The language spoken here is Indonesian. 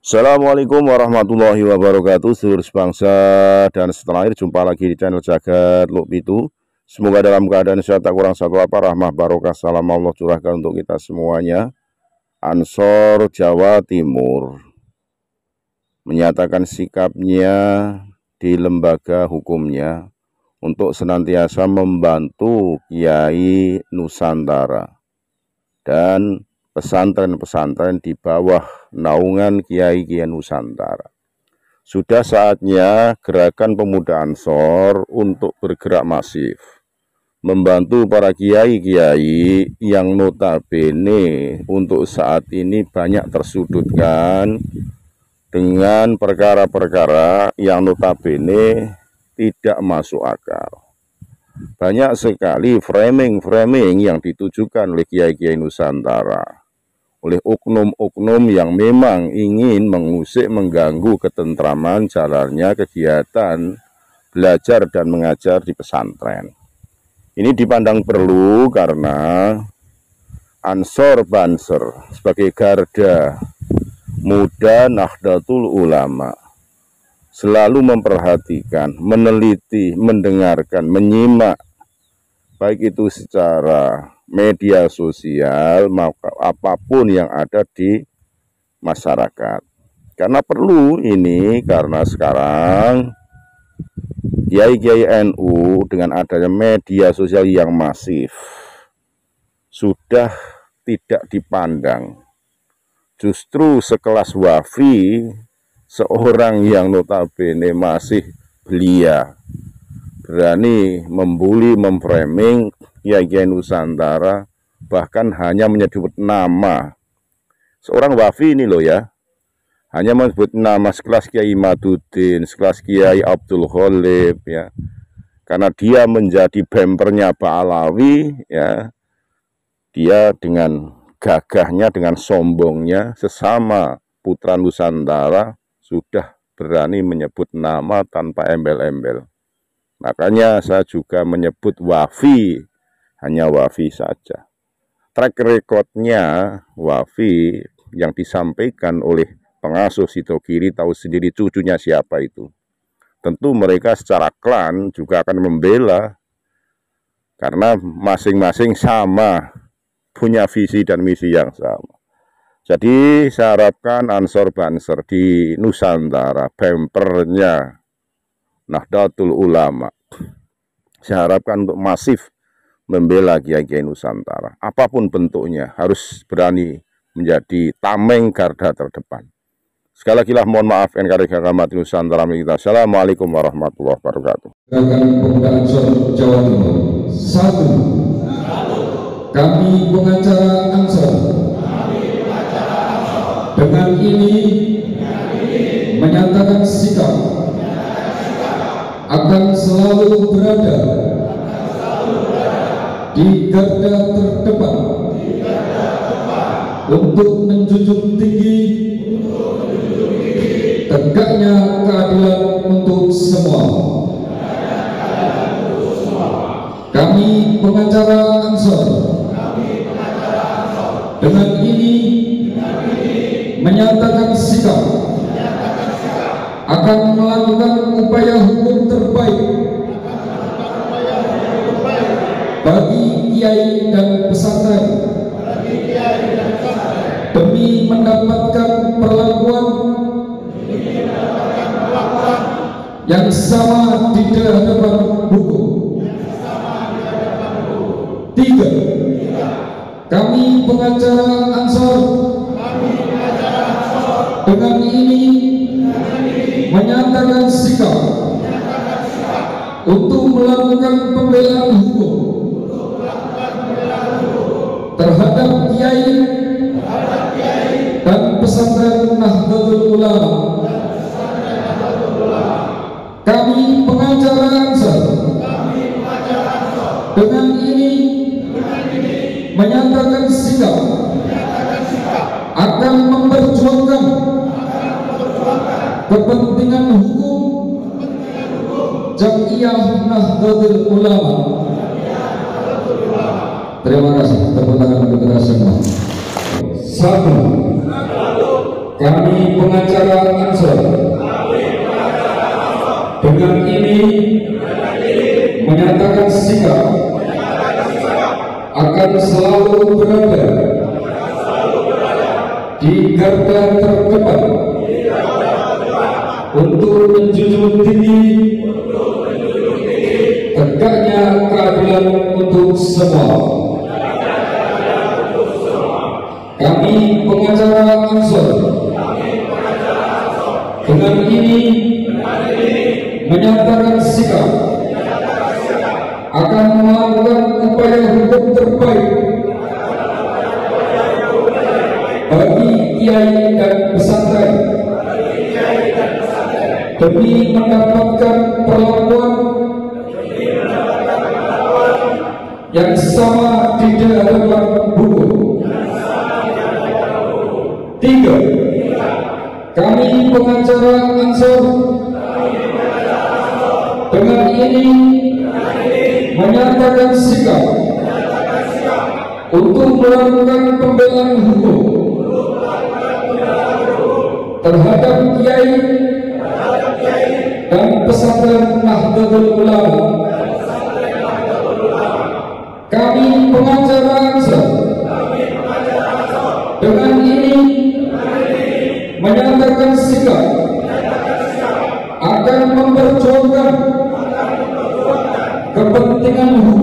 Assalamualaikum warahmatullahi wabarakatuh, seluruh bangsa dan setanah air. Jumpa lagi di channel Jagat Lukpitu. Semoga dalam keadaan sehat, tak kurang satu apa, rahmah barokah salam Allah curahkan untuk kita semuanya. Ansor Jawa Timur menyatakan sikapnya di lembaga hukumnya untuk senantiasa membantu Kiai Nusantara dan pesantren-pesantren di bawah naungan Kiai-Kiai Nusantara. Sudah saatnya gerakan pemuda Ansor untuk bergerak masif, membantu para kiai-kiai yang notabene untuk saat ini banyak tersudutkan dengan perkara-perkara yang notabene tidak masuk akal. Banyak sekali framing-framing yang ditujukan oleh Kiai-Kiai Nusantara, oleh oknum-oknum yang memang ingin mengusik, mengganggu ketentraman jalannya kegiatan belajar dan mengajar di pesantren. Ini dipandang perlu karena Ansor Banser sebagai garda muda Nahdlatul Ulama selalu memperhatikan, meneliti, mendengarkan, menyimak, baik itu secara media sosial, apapun yang ada di masyarakat. Karena perlu ini, karena sekarang Kiai-Kiai NU dengan adanya media sosial yang masif sudah tidak dipandang. Justru sekelas Wafi, seorang yang notabene masih belia, berani membuli, memframing Kiai Nusantara, bahkan hanya menyebut nama seorang Wafi ini loh ya, hanya menyebut nama sekelas Kiai Maduddin, sekelas Kiai Abdul Khalib ya, karena dia menjadi bempernya Pak Alawi ya, dia dengan gagahnya, dengan sombongnya sesama putra Nusantara sudah berani menyebut nama tanpa embel-embel. Makanya saya juga menyebut Wafi, hanya Wafi saja. Track recordnya Wafi yang disampaikan oleh pengasuh Sidogiri, tahu sendiri cucunya siapa itu. Tentu mereka secara klan juga akan membela, karena masing-masing sama, punya visi dan misi yang sama. Jadi saya harapkan Ansor Banser di Nusantara, bempernya Nahdlatul Ulama, saya harapkan untuk masif membela Kiai-Kiai Nusantara. Apapun bentuknya, harus berani menjadi tameng garda terdepan. Sekali lagi mohon maaf, NKRI Gagamat Nusantara kita. Assalamualaikum warahmatullahi wabarakatuh. Gerakan Pemuda Ansor Jawa Timur. Satu. Kami pengacara Ansor dengan ini menyatakan sikap akan selalu berada di garda terdepan untuk menjunjung tinggi tegaknya keadilan untuk semua. Kami pengacara Ansor dengan ini menyatakan sikap akan melakukan upaya hukum terbaik bagi kiai dan pesantren demi mendapatkan perlakuan yang sama di hadapan hukum. Tiga, kami pengacara Ansor dengan ini menyatakan sikap untuk melakukan pembelaan hukum terhadap kiai dan pesantren Nahdlatul Ulama. Kami pengacara Ansor dengan ini menyatakan sikap akan memperjuangkan kepentingan hukum Jam'iyah Nahdlatul Ulama. Terima kasih. Tepuk tangan untuk kita semua. Satu. kami pengacara Ansor dengan ini menyatakan sikap akan selalu berada di garda terdepan untuk menjunjung tinggi tegaknya keadilan untuk semua. Kami pengacara Ansor dengan ini menyatakan sikap akan melakukan upaya hukum terbaik bagi kiai dan pesantren demi mendapatkan perlakuan yang sama di hadapan hukum. 3. Kami pengacara Ansor dengan ini menyatakan sikap untuk melakukan pembelaan hukum terhadap kiai dan pesantren Nahdlatul Ulama. Kami pengacara Ansor dengan ini menyatakan sikap akan memperjuangkan kepentingan hukum